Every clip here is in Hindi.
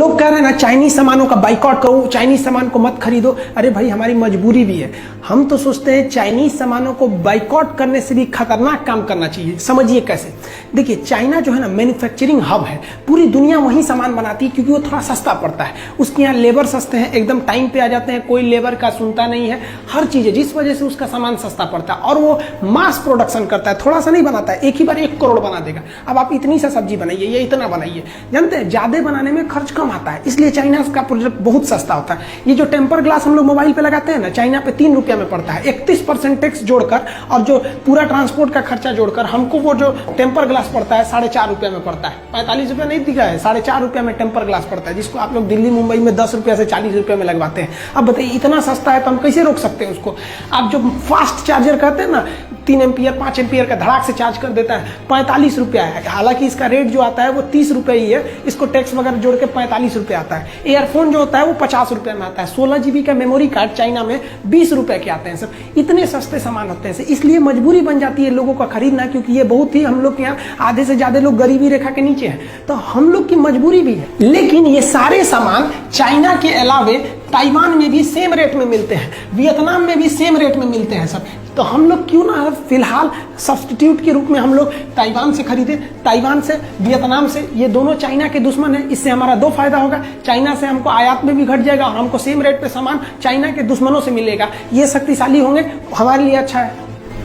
लोग कह रहे हैं ना चाइनीज सामानों का बाइकआउट करो, चाइनीज सामान को मत खरीदो। अरे भाई हमारी मजबूरी भी है। हम तो सोचते हैं चाइनीज सामानों को बाइकआउट करने से भी खतरनाक काम करना चाहिए। समझिए कैसे। देखिए चाइना जो है ना मैन्युफैक्चरिंग हब है, पूरी दुनिया वहीं सामान बनाती है क्योंकि वो थोड़ा सस्ता पड़ता है। उसके यहाँ लेबर सस्ते हैं, एकदम टाइम पे आ जाते हैं, कोई लेबर का सुनता नहीं है, हर चीज है, जिस वजह से उसका सामान सस्ता पड़ता है। और वो मास प्रोडक्शन करता है, थोड़ा सा नहीं बनाता है, एक ही बार 1 करोड़ बना देगा। अब आप इतनी सा सब्जी बनाइए, ये इतना बनाइए, जानते हैं ज्यादा बनाने में खर्च कम आता है, इसलिए चाइना का प्रोडक्ट बहुत सस्ता होता है। ये जो टेम्पर ग्लास हम लोग मोबाइल पे लगाते हैं ना, चाइना पे 3 रुपया में पड़ता है। 31% टैक्स जोड़कर और जो पूरा ट्रांसपोर्ट का खर्चा जोड़कर हमको वो जो टेम्पर ग्लास पड़ता है 4.5 रुपया में पड़ता है। 45 रुपया नहीं दिखा है, 4.5 रुपया में टेम्पर ग्लास पड़ता है, जिसको आप लोग दिल्ली मुंबई में 10 रुपया से 40 रुपया में लगवाते हैं। अब बताइए इतना सस्ता है तो हम कैसे रोक सकते हैं उसको। आप जो फास्ट चार्जर कहते हैं ना, 3 एम्पियर 5 एम्पियर का धड़ाक से चार्ज कर देता है, 45 रुपया है। हालांकि इसका रेट जो आता है वो 30 रुपये ही है, इसको टैक्स वगैरह जोड़ के 45 रुपये आता है। एयरफोन जो होता है वो 50 रुपये में आता है। 16 GB का मेमोरी कार्ड चाइना में 20 रुपये के आते हैं। सब इतने सस्ते सामान होते हैं, इसलिए मजबूरी बन जाती है लोगों का खरीदना, क्योंकि ये बहुत ही हम लोग के यहाँ आधे से ज्यादा लोग गरीबी रेखा के नीचे हैं, तो हम लोग की मजबूरी भी है। लेकिन ये सारे सामान चाइना के अलावे ताइवान में भी सेम रेट में मिलते हैं, वियतनाम में भी सेम रेट में मिलते हैं सब। तो हम लोग क्यों ना फिलहाल सब्स्टिट्यूट के रूप में हम लोग ताइवान से खरीदे, ताइवान से, वियतनाम से। ये दोनों चाइना के दुश्मन है, इससे हमारा 2 फायदा होगा। चाइना से हमको आयात में भी घट जाएगा और हमको सेम रेट पे सामान चाइना के दुश्मनों से मिलेगा। ये शक्तिशाली होंगे, हमारे लिए अच्छा है।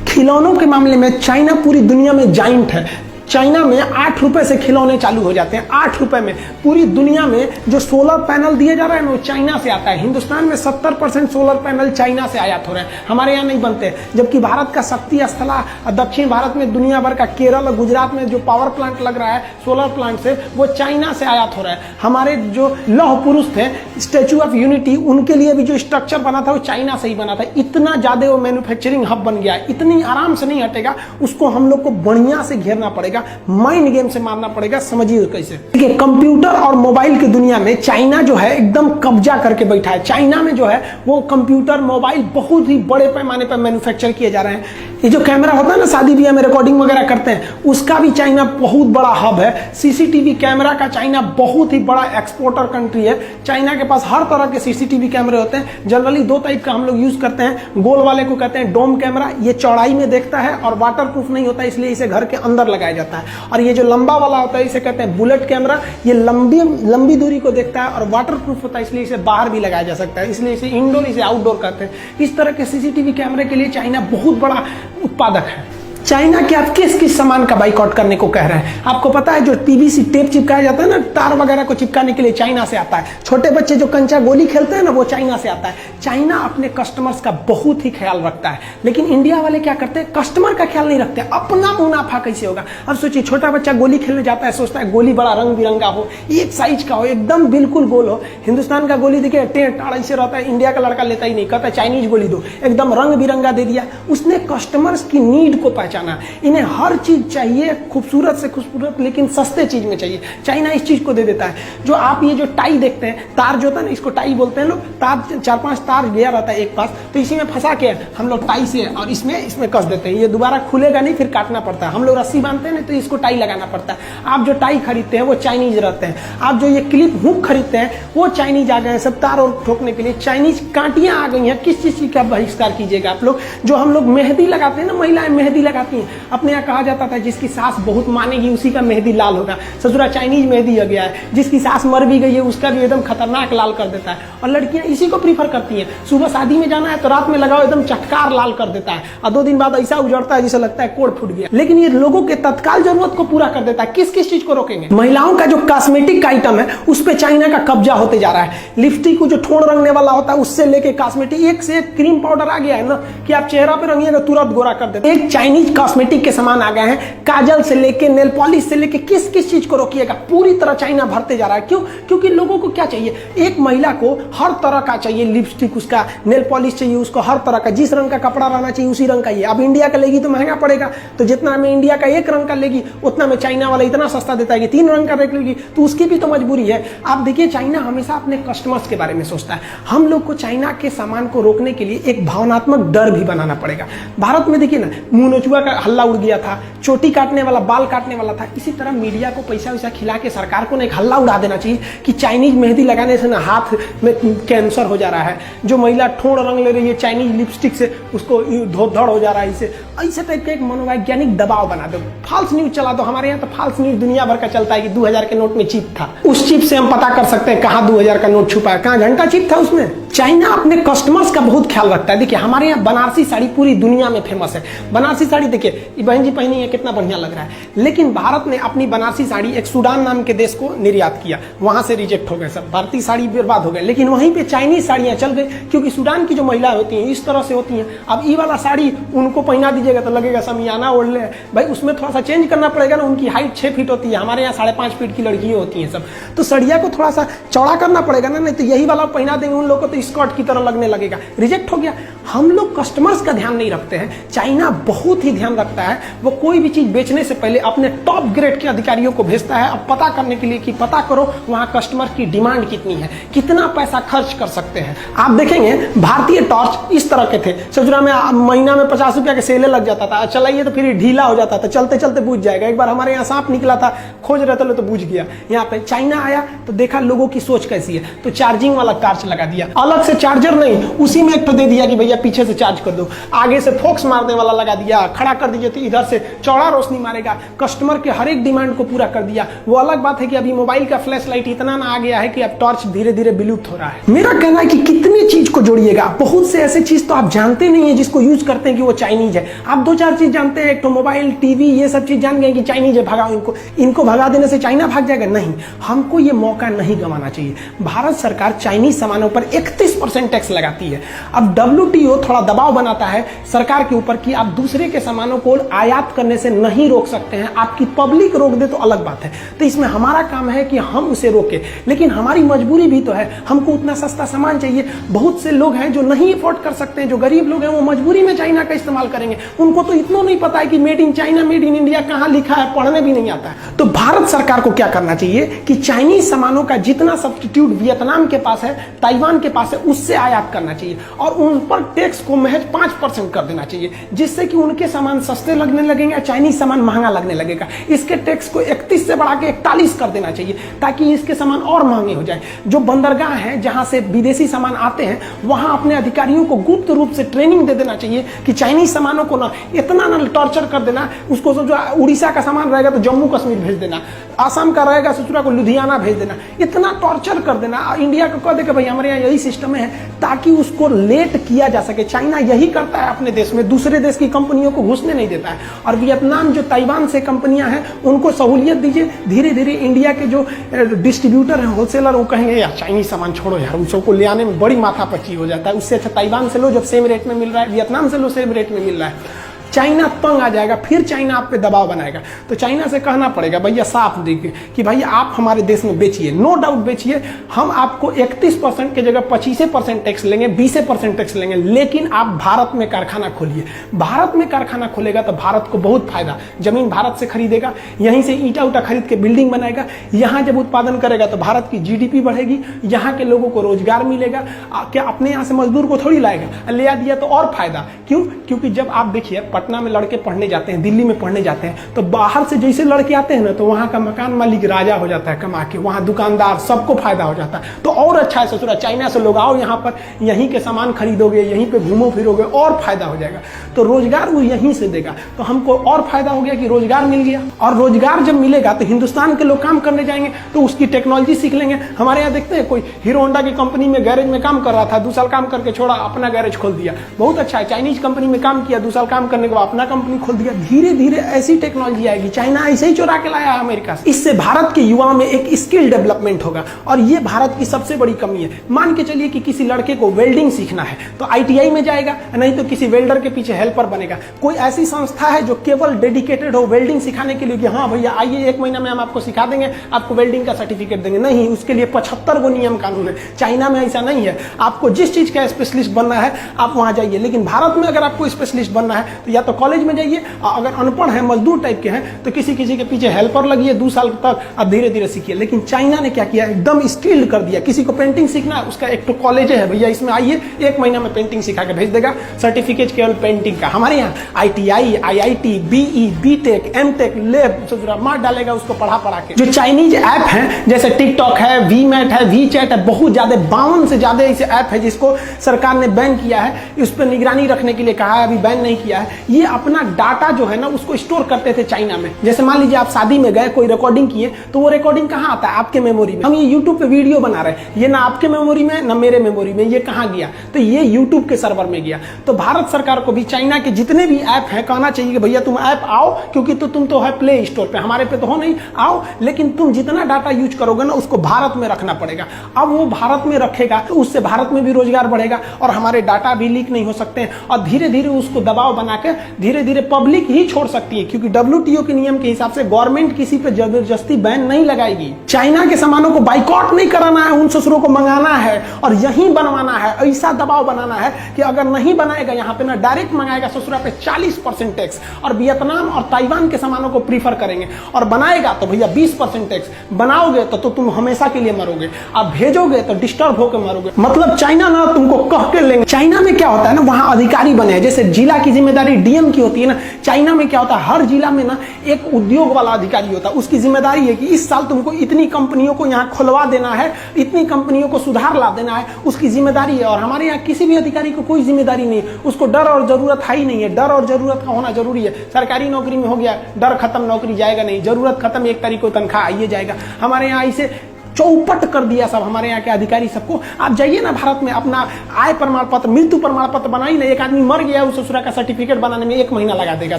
खिलौनों के मामले में चाइना पूरी दुनिया में जाइंट है। चाइना में 8 रुपए से खिलौने चालू हो जाते हैं, 8 रुपए में। पूरी दुनिया में जो सोलर पैनल दिए जा रहे हैं वो चाइना से आता है। हिंदुस्तान में 70% सोलर पैनल चाइना से आयात हो रहे हैं, हमारे यहाँ नहीं बनते। जबकि भारत का शक्ति स्थला दक्षिण भारत में, दुनिया भर का केरल और गुजरात में जो पावर प्लांट लग रहा है सोलर प्लांट से, वो चाइना से आयात हो रहा है। हमारे जो लौह पुरुष थे, स्टैच्यू ऑफ यूनिटी, उनके लिए भी जो स्ट्रक्चर बना था वो चाइना से ही बना था। इतना ज्यादा वो मैन्युफैक्चरिंग हब बन गया है, इतनी आराम से नहीं हटेगा। उसको हम लोग को बढ़िया से घेरना पड़ेगा, माइंड गेम से मारना पड़ेगा। समझिए कैसे। देखिए कंप्यूटर और मोबाइल की दुनिया में चाइना जो है एकदम कब्जा करके बैठा है। चाइना में जो है वो कंप्यूटर मोबाइल बहुत ही बड़े पैमाने पर मैन्युफैक्चर किए जा रहे हैं। ये जो कैमरा होता है ना, शादी ब्याह में रिकॉर्डिंग वगैरह करते हैं, उसका भी चाइना बहुत बड़ा हब है। सीसीटीवी कैमरा का चाइना बहुत ही बड़ा एक्सपोर्टर कंट्री है। चाइना के पास हर तरह के सीसीटीवी कैमरे होते हैं। जनरली 2 टाइप का हम लोग यूज करते हैं। गोल वाले को कहते हैं डोम कैमरा, ये चौड़ाई में देखता है और वाटर प्रूफ नहीं होता, इसलिए इसे घर के अंदर लगाया जाता है। और ये जो लंबा वाला होता है इसे कहते हैं बुलेट कैमरा, ये लंबी दूरी को देखता है और वाटर प्रूफ होता है, इसलिए इसे बाहर भी लगाया जा सकता है, इसलिए इसे इंडोर, इसे आउटडोर कहते हैं। इस तरह के सीसीटीवी कैमरे के लिए चाइना बहुत बड़ा उत्पादक है। चाइना के आप किस किस सामान का बाइकआउट करने को कह रहे हैं? आपको पता है जो पीवीसी टेप चिपकाया जाता है ना, तार वगैरह को चिपकाने के लिए, चाइना से आता है। छोटे बच्चे जो कंचा गोली खेलते हैं ना, वो चाइना से आता है। चाइना अपने कस्टमर्स का बहुत ही ख्याल रखता है, लेकिन इंडिया वाले क्या करते हैं, कस्टमर का ख्याल नहीं रखते, अपना मुनाफा कैसे होगा। अब सोचिए छोटा बच्चा गोली खेलने जाता है, सोचता है गोली बड़ा रंग बिरंगा हो, एक साइज का हो, एकदम बिल्कुल गोल हो। हिंदुस्तान का गोली देखिए टेढ़ ऐसे रहता है, इंडिया का लड़का लेता ही नहीं, कहता है चाइनीज गोली दो, एकदम रंग बिरंगा दे दिया। उसने कस्टमर्स की नीड को पहचाना। इन्हें हर चीज चाहिए, खूबसूरत से खूबसूरत, लेकिन सस्ते चीज में चाहिए। चाइना इस चीज को दे देता है। जो आप ये जो टाई देखते हैं, तार जो होता है ना, इसको टाई बोलते हैं लोग। तार 4-5 तार गया रहता है एक पास, तो इसी में फंसा के हम लोग टाई से और इसमें कस देते हैं। ये दोबारा खुलेगा नहीं, फिर काटना पड़ता है। हम लोग रस्सी बांधते हैं ना, तो इसको टाई लगाना पड़ता है। आप जो टाई खरीदते हैं वो चाइनीज रहते हैं। आप जो ये क्लिप हुक खरीदते हैं वो चाइनीज आ गए हैं, सब तार और ठोकने के लिए। चाइनीज कांटियां आ गई हैं। किस चीज का बहिष्कार कीजिएगा आप लोग? जो हम लोग मेहंदी लगाते हैं ना, महिलाएं मेहंदी लगाती हैं, अपने यहाँ कहा जाता था जिसकी सास बहुत मानेगी उसी का मेहंदी लाल होगा। ससुरा चाइनीज मेहंदी आ गया है, जिसकी सास मर भी गई है उसका भी एकदम खतरनाक लाल कर देता है। और लड़कियां इसी को प्रीफर करती हैं। सुबह शादी में जाना है तो रात में लगाओ, एकदम चटकार लाल कर देता है, और 2 दिन बाद ऐसा उजड़ता है जिसे लगता है कोड़ फूट गया। लेकिन ये लोगों के तत्काल जरूरत को पूरा कर देता है। किस किस चीज को रोकेंगे? महिलाओं का जो कॉस्मेटिक का आइटम है उस पर चाइना का कब्जा होते जा रहा है। लिपस्टिक को जो ठोड़ रंगने वाला होता है उससे लेके कॉस्मेटिक, एक से एक क्रीम पाउडर आ गया है ना कि आप चेहरा पे रंगिएगा तुरंत गोरा कर देते। एक चाइनीज कॉस्मेटिक के सामान आ गए हैं, काजल से लेके नेल पॉलिश से लेके किस किस चीज को रोकिएगा, पूरी तरह चाइना भरते जा रहा है। क्यों? क्योंकि लोगों को क्या चाहिए, एक महिला को हर तरह का चाहिए, लिपस्टिक उसका, नेल पॉलिश चाहिए उसको, हर तरह का, जिस रंग का कपड़ा रहना चाहिए उसी रंग का ही। अब इंडिया का लेगी तो महंगा पड़ेगा, तो जितना में इंडिया का एक रंग का लेगी उतना में चाइना वाला इतना सस्ता देता है कि 3 रंग का लेगी, तो उसकी भी तो मजबूरी है। आप देखिए चाइना हमेशा अपने कस्टमर्स के बारे में सोचता है। हम लोग को चाइना के सामान को रोकने के लिए एक भावनात्मक डर भी बनाना पड़ेगा। भारत में देखिए ना, मुंह नोचुआ कछुआ का हल्ला उड़ गया था, चोटी काटने वाला बाल काटने वाला था। इसी तरह मीडिया को पैसा वैसा खिला के सरकार को एक हल्ला उड़ा देना चाहिए कि चाइनीज मेहंदी लगाने से ना हाथ में कैंसर हो जा रहा है, जो महिला ठोड़ रंग ले रही है चाइनीज लिपस्टिक से उसको धोधड़ हो जा रहा है। इसे ऐसे टाइप का एक मनोवैज्ञानिक दबाव बना दो, फाल्स न्यूज चला दो। हमारे यहाँ तो फाल्स न्यूज दुनिया भर का चलता है कि 2000 के नोट में चिप था। उस चिप से हम पता कर सकते हैं कहाँ 2000 का नोट छुपा है, कहाँ घंटा चिप था उसमें। चाइना अपने कस्टमर्स का बहुत ख्याल रखता है। देखिए हमारे यहाँ बनारसी साड़ी पूरी दुनिया में फेमस है। बनारसी साड़ी देखिए ये बहन जी पहनी है, कितना बढ़िया लग रहा है। लेकिन भारत ने अपनी बनारसी साड़ी एक सूडान नाम के देश को निर्यात किया, वहां से रिजेक्ट हो गए सब, भारतीय साड़ी बर्बाद हो गए। लेकिन वहीं पे चाइनीज साड़ियां चल गई, क्योंकि सूडान की जो महिलाएं होती हैं इस तरह से होती हैं। अब ये वाला साड़ी उनको पहना दीजिएगा तो लगेगा समियाना ओढ़ ले भाई, उसमें थोड़ा सा चेंज करना पड़ेगा ना। उनकी हाइट 6 फीट होती है, हमारे यहाँ 5.5 फीट की लड़कियां होती हैं सब, तो सड़िया को थोड़ा सा चौड़ा करना पड़ेगा ना, नहीं तो यही वाला पहना देंगे उन लोगों को तो स्कर्ट की तरह लगने लगेगा, रिजेक्ट हो गया। हम लोग कस्टमर्स का ध्यान नहीं रखते हैं, चाइना बहुत ही ध्यान रखता है। वो कोई भी चीज बेचने से पहले अपने टॉप ग्रेड के अधिकारियों को भेजता है अब पता करने के लिए कि पता करो वहां कस्टमर की डिमांड कितनी है, कितना पैसा खर्च कर सकते हैं। आप देखेंगे भारतीय टॉर्च इस तरह के थे, ससुरा में महीना में 50 रुपया के सेले लग जाता था, चलाइए तो फिर ढीला हो जाता था, चलते चलते बुझ जाएगा। एक बार हमारे यहाँ सांप निकला था, खोज रहे थे तो बुझ गया। यहाँ पे चाइना आया तो देखा लोगों की सोच कैसी है, तो चार्जिंग वाला टॉर्च लगा दिया, अलग से चार्जर नहीं, उसी में एक तो दे दिया कि भैया पीछे से चार्ज कर दो, आगे से फोक्स मारने वाला लगा दिया, खड़ा कर दीजिए तो इधर से चौड़ा रोशनी मारेगा, कस्टमर के हर एक डिमांड को पूरा कर दिया। वो अलग बात है कि अभी मोबाइल का फ्लैश लाइट इतना ना आ गया है कि अब टॉर्च धीरे धीरे विलुप्त हो रहा है। मेरा कहना है कि कितनी चीज को जोड़िएगा, बहुत से ऐसे चीज तो आप जानते नहीं है जिसको यूज करते हैं कि वो चाइनीज है। आप 2-4 चीज जानते हैं, एक तो मोबाइल, टीवी, ये सब चीज जान गए कि चाइनीज है, भगाओ इनको भगा देने से चाइना भाग जाएगा। नहीं, हमको ये मौका नहीं गंवाना चाहिए। भारत सरकार चाइनीज सामानों पर 31% टैक्स लगाती है। अब WTO थोड़ा दबाव बनाता है सरकार के ऊपर कि आप दूसरे के सामानों को आयात करने से नहीं रोक सकते हैं, आपकी पब्लिक रोक दे तो अलग बात है। तो इसमें हमारा काम है कि हम उसे रोके, लेकिन हमारी मजबूरी भी तो है, हमको उतना सस्ता सामान चाहिए। बहुत से लोग हैं जो नहीं अफोर्ड कर सकते हैं, जो गरीब लोग हैं वो मजबूरी में चाइना का इस्तेमाल करेंगे। उनको तो इतना नहीं पता है कि made in China, made in India कहाँ लिखा है, पढ़ने भी नहीं आता है। तो भारत सरकार को क्या करना चाहिए कि चाइनीज सामानों का जितना सब्स्टिट्यूट वियतनाम के पास है, ताइवान के पास है, उससे आयात करना चाहिए और उन पर टैक्स को महज 5% कर देना चाहिए, जिससे कि उनके सामान सस्ते लगने लगेंगे, चाइनीज सामान महंगा लगने लगेगा। इसके टैक्स को 31 से बढ़ा के 41 कर देना चाहिए ताकि इसके सामान और महंगे हो जाए। जो बंदरगाह है जहां से विदेशी सामान आते हैं, वहां अपने अधिकारियों को गुप्त रूप से ट्रेनिंग दे देना चाहिए कि चाइनीज सामानों को ना इतना ना टॉर्चर कर देना, उसको जो उड़ीसा का सामान रहेगा तो जम्मू कश्मीर भेज देना, आसाम का रहेगा ससुरा को लुधियाना भेज देना, इतना टॉर्चर कर देना। इंडिया को कह दे कि भाई हमारे यहाँ यही सिस्टम है, ताकि उसको लेट किया जा सके। चाइना यही करता है अपने देश में, दूसरे देश की कंपनियों को घुसने नहीं देता है। और वियतनाम जो ताइवान से कंपनियां हैं उनको सहूलियत दीजिए, धीरे धीरे इंडिया के जो डिस्ट्रीब्यूटर हैं, होलसेलर, वो कहेंगे यार चाइनीज सामान छोड़ो यार, उसको ले आने में बड़ी माथापच्ची हो जाता है, उससे अच्छा ताइवान से लो जब सेम रेट में मिल रहा है, वियतनाम से लो सेम रेट में मिल रहा है। चाइना तंग आ जाएगा, फिर चाइना आप पे दबाव बनाएगा। तो चाइना से कहना पड़ेगा भैया साफ देखिए कि भाई आप हमारे देश में बेचिए, नो डाउट बेचिए, हम आपको 31% की जगह 25% टैक्स लेंगे, 20% टैक्स लेंगे, लेकिन आप भारत में कारखाना खोलिए। भारत में कारखाना खोलेगा तो भारत को बहुत फायदा, जमीन भारत से खरीदेगा, यहीं से ईटा उटा खरीद के बिल्डिंग बनाएगा, यहाँ जब उत्पादन करेगा तो भारत की GDP बढ़ेगी, यहाँ के लोगों को रोजगार मिलेगा। क्या अपने यहाँ से मजदूर को थोड़ी लाएगा, ले आ दिया तो और फायदा। क्यों? क्योंकि जब आप देखिए पटना में लड़के पढ़ने जाते हैं, दिल्ली में पढ़ने जाते हैं, तो बाहर से जैसे लड़के आते हैं ना, तो वहां का मकान मालिक राजा हो जाता है कमा के, वहां दुकानदार, सबको फायदा हो जाता है। तो और अच्छा है ससुरा, चाइना से लोग आओ यहाँ पर, यहीं के सामान खरीदोगे, यहीं पे घूमो फिरोगे, और फायदा हो जाएगा। तो रोजगार वो यहीं से देगा, तो हमको और फायदा हो गया कि रोजगार मिल गया। और रोजगार जब मिलेगा तो हिंदुस्तान के लोग काम करने जाएंगे, तो उसकी टेक्नोलॉजी सीख लेंगे। हमारे यहाँ देखते हैं कोई हीरो होंडा की कंपनी में गैरेज में काम कर रहा था, 2 साल काम करके छोड़ा, अपना गैरेज खोल दिया, बहुत अच्छा है। चाइनीज कंपनी में काम किया, 2 साल काम करने के बाद अपना कंपनी खोल दिया। धीरे धीरे ऐसी टेक्नोलॉजी आएगी, चाइना ऐसे ही चुरा के लाया है अमेरिका से। इससे भारत के युवाओं में एक स्किल डेवलपमेंट होगा, और ये भारत की सबसे बड़ी कमी है। मान के चलिए कि किसी लड़के को वेल्डिंग सीखना है तो ITI में जाएगा, नहीं तो किसी वेल्डर के पीछे हेल्पर बनेगा। कोई ऐसी संस्था है जो केवल डेडिकेटेड हो वेल्डिंग सिखाने के लिए कि हाँ भैया आइए 1 महीना में हम आपको सिखा देंगे, आपको वेल्डिंग का सर्टिफिकेट देंगे? नहीं, उसके लिए 75 गो नियम कानून है। चाइना में ऐसा नहीं है, आपको जिस चीज का स्पेशलिस्ट बनना है आप वहां जाइए। लेकिन भारत में अगर आपको स्पेशलिस्ट बनना है तो या तो कॉलेज में जाइए, अगर अनपढ़ है मजदूर टाइप के हैं तो किसी किसी के पीछे हेल्पर लगिए 2 साल तक, अब धीरे धीरे सीखिए। लेकिन चाइना ने क्या किया, एकदम स्किल्ड कर दिया। किसी को पेंटिंग सीखना है, उसका एक तो कॉलेज है भैया, इसमें आइए 1 महीना में पेंटिंग सिखा के भेज देगा, सर्टिफिकेट केवल पेंटिंग का। हमारे यहाँ ITI, IIT, BE, BTech, MTech, lab मार डालेगा उसको पढ़ा के। जो चाइनीज ऐप है जैसे टिकटॉक है, वीमैट है, वीचैट है, बहुत ज्यादा 52 से ज्यादा ऐसे ऐप है जिसको सरकार ने बैन किया है, उस पर निगरानी रखने के लिए कहा है, अभी बैन नहीं किया है। ये अपना डाटा जो है ना उसको स्टोर करते थे चाइना में। जैसे मान लीजिए आप शादी में गए, कोई रिकॉर्डिंग किए, तो वो रिकॉर्डिंग कहाँ आता है, आपके मेमोरी में। हम ये यूट्यूब पे वीडियो बना रहे हैं, ये ना आपके मेमोरी में ना मेरे मेमोरी में, ये कहाँ गया, तो ये यूट्यूब के सर्वर में गया। तो भारत सरकार को भी चाइना के जितने भी ऐप है कहना चाहिए कि भैया तुम ऐप आओ, क्योंकि तुम तो है प्ले स्टोर पे, हमारे पे तो हो नहीं, आओ, लेकिन तुम जितना डाटा यूज करोगे ना उसको भारत में रखना पड़ेगा। अब वो भारत में रखेगा तो उससे भारत में भी रोजगार बढ़ेगा और हमारे डाटा भी लीक नहीं हो सकते हैं, और धीरे धीरे उसको दबाव बनाकर धीरे धीरे पब्लिक ही छोड़ सकती है, क्योंकि WTO के नियम के हिसाब से गवर्नमेंट किसी पे जबरदस्ती बैन नहीं लगाएगी। चाइना के सामानों को बाइकआउट नहीं कराना है, उन ससुरों को मंगाना है और यहीं बनवाना है। ऐसा दबाव बनाना है कि अगर नहीं बनाएगा यहाँ पे ना, डायरेक्ट मंगाएगा ससुरा पे 40% टैक्स, और वियतनाम और ताइवान के सामानों को प्रीफर करेंगे, और बनाएगा तो भैया 20% टैक्स। बनाओगे तो तुम हमेशा के लिए मरोगे, आप भेजोगे तो डिस्टर्ब होकर मरोगे। मतलब चाइना ना तुमको कह के लेंगे। चाइना में क्या होता है ना, वहां अधिकारी बने हैं, जैसे जिला की जिम्मेदारी DM की होती है ना, चाइना में क्या होता है, हर जिला में ना एक उद्योग वाला अधिकारी होता है, उसकी जिम्मेदारी है कि इस साल तुमको इतनी कंपनियों को यहाँ खुलवा देना है, इतनी कंपनियों को सुधार ला देना है, उसकी जिम्मेदारी है। और हमारे यहाँ किसी भी अधिकारी को कोई जिम्मेदारी नहीं है, उसको डर और जरूरत है ही नहीं है। डर और जरूरत का होना जरूरी है। सरकारी नौकरी में हो गया, डर खत्म, नौकरी जाएगा नहीं, जरूरत खत्म, 1 तारीख को तनख्वाह आइए जाएगा। हमारे यहाँ इसे चौपट कर दिया सब हमारे यहाँ के अधिकारी सबको। आप जाइए ना भारत में, अपना आय प्रमाण पत्र, मृत्यु प्रमाण पत्र बनाइए ना, एक आदमी मर गया उस ससुरा का सर्टिफिकेट बनाने में 1 महीना लगा देगा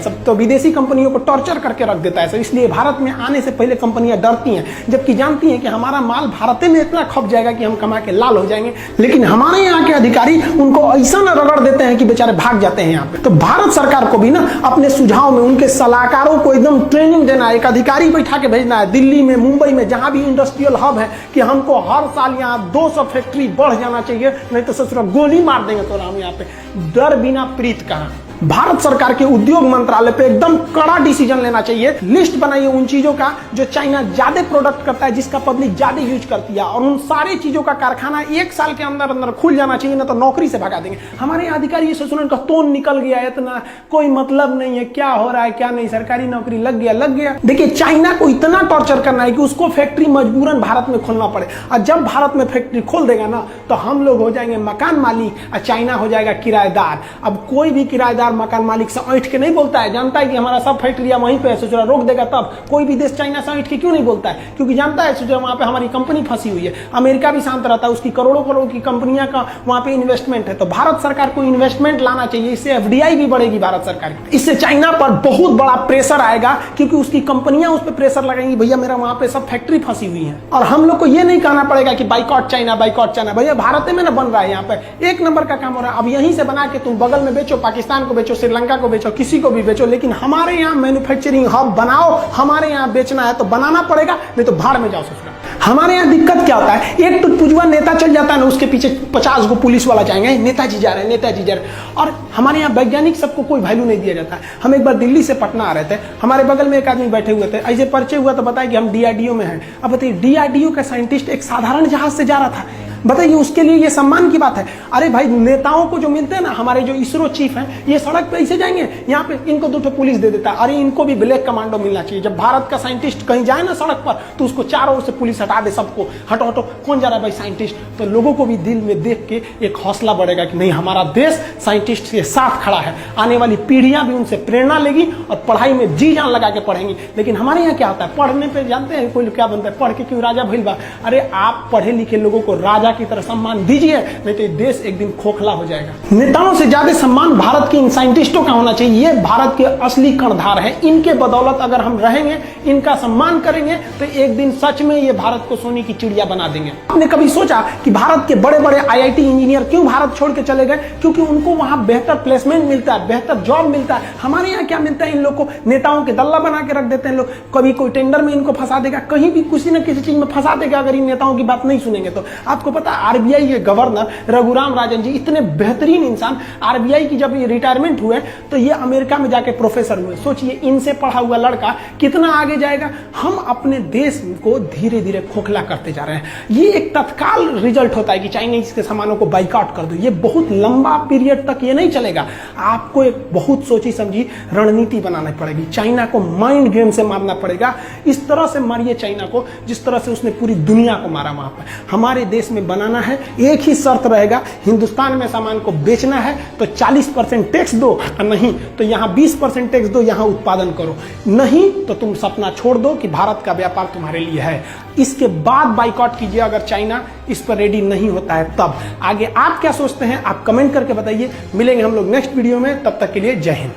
सब। तो विदेशी कंपनियों को टॉर्चर करके रख देता है सब। इसलिए भारत में आने से पहले कंपनियां डरती हैं, जबकि जानती हैं कि हमारा माल भारत में इतना खप जाएगा कि हम कमा के लाल हो जाएंगे। लेकिन हमारे यहाँ के अधिकारी उनको ऐसा ना रगड़ देते हैं कि बेचारे भाग जाते हैं यहाँ पे। तो भारत सरकार को भी ना अपने सुझाव में उनके सलाहकारों को एकदम ट्रेनिंग देना है, एक अधिकारी बैठा के भेजना है दिल्ली में, मुंबई में, जहां भी इंडस्ट्रियल हब है, कि हमको हर साल यहाँ 200 फैक्ट्री बढ़ जाना चाहिए, नहीं तो ससुरा गोली मार देंगे। तो हम यहाँ पे डर बिना प्रीत कहा। भारत सरकार के उद्योग मंत्रालय पे एकदम कड़ा डिसीजन लेना चाहिए। लिस्ट बनाइए उन चीजों का जो चाइना ज्यादा प्रोडक्ट करता है, जिसका पब्लिक ज्यादा यूज करती है, और उन सारी चीजों का कारखाना 1 साल के अंदर अंदर खुल जाना चाहिए, ना तो नौकरी से भगा देंगे। हमारे अधिकारी ये सोचने का तोन निकल गया है, इतना कोई मतलब नहीं है, क्या हो रहा है क्या नहीं, सरकारी नौकरी लग गया। देखिए चाइना को इतना टॉर्चर करना है कि उसको फैक्ट्री मजबूरन भारत में खोलना पड़े, और जब भारत में फैक्ट्री खोल देगा ना तो हम लोग हो जाएंगे मकान मालिक और चाइना हो जाएगा किराएदार। अब कोई भी किराएदार मकान मालिक से ऐठ के नहीं बोलता है, जानता है कि हमारा सब फैक्ट्रिया वहीं पे है, सोच रोक देगा। तब कोई भी देश चाइना से ऐठ के क्यों नहीं बोलता है, क्योंकि जानता है सोच वहां पे हमारी कंपनी फंसी हुई है। अमेरिका भी शांत रहता है, उसकी करोड़ों करोड़ की कंपनियां का वहां पे इन्वेस्टमेंट है। तो भारत सरकार को इन्वेस्टमेंट लाना चाहिए, इससे FDI भी बढ़ेगी भारत सरकार की। इससे चाइना पर बहुत बड़ा प्रेशर आएगा, क्योंकि उसकी कंपनियां उस पर प्रेशर लगाएंगी, भैया मेरा वहां पे सब फैक्ट्री फंसी हुई है। और हम लोग को यह नहीं कहना पड़ेगा कि बाइकआउट चाइना, भैया भारत में ना बन रहा है, यहाँ पे 1 नंबर का काम हो रहा है। अब यहीं से बना के तुम बगल में बेचो, पाकिस्तान को बेचो, श्रीलंका को बेचो, किसी को भी बेचो, लेकिन हमारे यहाँ मैन्युफैक्चरिंग हब बनाओ। हमारे यहाँ बेचना है तो बनाना पड़ेगा, नहीं तो भाड़ में जाओ ससुरा। हमारे यहाँ दिक्कत क्या होता है, एक टुटपुजुआ नेता चल जाता है ना, उसके पीछे 50 को पुलिस वाला जाएंगे, नेताजी जा रहे हैं। और हमारे यहाँ वैज्ञानिक सबको कोई वैल्यू नहीं दिया जाता है। हम एक बार दिल्ली से पटना आ रहे थे, हमारे बगल में एक आदमी बैठे हुए थे, ऐसे परिचय हुआ तो बताया कि हम DRDO में हैं। अब बताइए DRDO का साइंटिस्ट एक साधारण जहाज से जा रहा था, बताइए उसके लिए ये सम्मान की बात है। अरे भाई नेताओं को जो मिलते हैं ना, हमारे जो इसरो चीफ हैं, ये सड़क पे ऐसे जाएंगे, यहाँ पे इनको 2 पुलिस दे देता है। अरे इनको भी ब्लैक कमांडो मिलना चाहिए। जब भारत का साइंटिस्ट कहीं जाए ना सड़क पर, तो उसको चारों ओर से पुलिस हटा दे, सबको हटो कौन जा रहा है भाई साइंटिस्ट। तो लोगों को भी दिल में देख के एक हौसला बढ़ेगा कि नहीं, हमारा देश साइंटिस्ट के साथ खड़ा है। आने वाली पीढ़ियां भी उनसे प्रेरणा लेगी और पढ़ाई में जी जान लगा के पढ़ेंगी। लेकिन हमारे यहाँ क्या होता है, पढ़ने पे जानते हैं कोई क्या बनता है, पढ़ के क्यों राजा भइल बा। अरे आप पढ़े लिखे लोगों को राजा की तरह सम्मान दीजिए, नहीं तो देश एक दिन खोखला हो जाएगा। नेताओं से ज्यादा सम्मान भारत के इन साइंटिस्टों का होना चाहिए। ये भारत के असली कर्णधार है। इनके बदौलत अगर हम रहेंगे, इनका सम्मान करेंगे, तो एक दिन सच में ये भारत को सोने की चिड़िया बना देंगे। आपने कभी सोचा कि भारत के बड़े बड़े IIT इंजीनियर क्यों भारत छोड़ के चले गए? क्योंकि उनको वहां बेहतर प्लेसमेंट मिलता है, बेहतर जॉब मिलता है। हमारे यहाँ क्या मिलता है, इन लोग को नेताओं के दल्ला बना के रख देते हैं लोग। कभी कोई टेंडर में इनको फंसा देगा, कहीं भी किसी न किसी चीज में फंसा देगा, अगर इन नेताओं की बात नहीं सुनेंगे तो। आपको पता है आरबीआई के गवर्नर रघुराम राजन जी इतने बेहतरीन इंसान, आरबीआई की जब ये रिटायरमेंट हुए तो ये अमेरिका में जाके प्रोफेसर हुए। सोचिए इनसे पढ़ा हुआ लड़का कितना आगे जाएगा। हम अपने देश को धीरे धीरे खोखला करते जा रहे हैं। ये एक तत्काल रिजल्ट होता है कि चाइनीज के सामानों को बाइकआउट कर दो, ये बहुत लंबा पीरियड तक ये नहीं चलेगा। आपको एक बहुत सोची समझी रणनीति बनानी पड़ेगी, चाइना को माइंड गेम से मारना पड़ेगा। इस तरह से मारिए चाइना को जिस तरह से उसने पूरी दुनिया को मारा वहां पर। हमारे देश में बनाना है, एक ही शर्त रहेगा, हिंदुस्तान में सामान को बेचना है तो 40% टैक्स दो, और नहीं तो यहां 20% टैक्स दो, यहां उत्पादन करो। नहीं तो तुम सपना छोड़ दो कि भारत का व्यापार तुम्हारे लिए है। इसके बाद बाइकआउट कीजिए अगर चाइना इस पर रेडी नहीं होता है तब। आगे आप क्या सोचते हैं आप कमेंट करके बताइए। मिलेंगे हम लोग नेक्स्ट वीडियो में, तब तक के लिए जय हिंद।